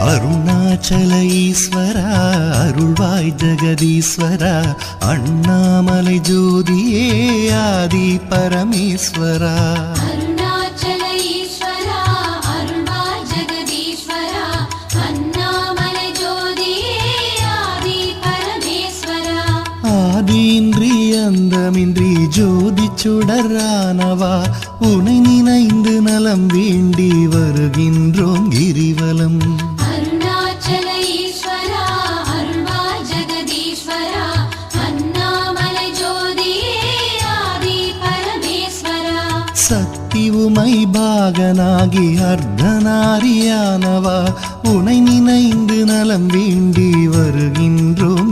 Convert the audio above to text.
அருணாச்சல ஈஸ்வரா அருள்வாய் ஜெகதீஸ்வரா அண்ணாமலை ஜோதியே ஆதி பரமேஸ்வரா அருணாச்சல ஈஸ்வரா அருள்வாய் ஜெகதீஸ்வரா அண்ணாமலை ஜோதியே ஆதி பரமேஸ்வரா ஆதியின்றி அந்தமின்றி ஜோதி சுடரானவா உனை நினைந்து நலம் வேண்டி வருகின்றோம் கிரிவலம் அருணாச்சல ஈஸ்வரா அருள்வாய் ஜெகதீஸ்வரா அண்ணாமலை ஜோதியே ஆதி பரமேஸ்வரா சக்தி உமை பாகனாகி அர்த்தநாரியானவா உனை நினைந்து நலம் வேண்டி வருகின்றோம்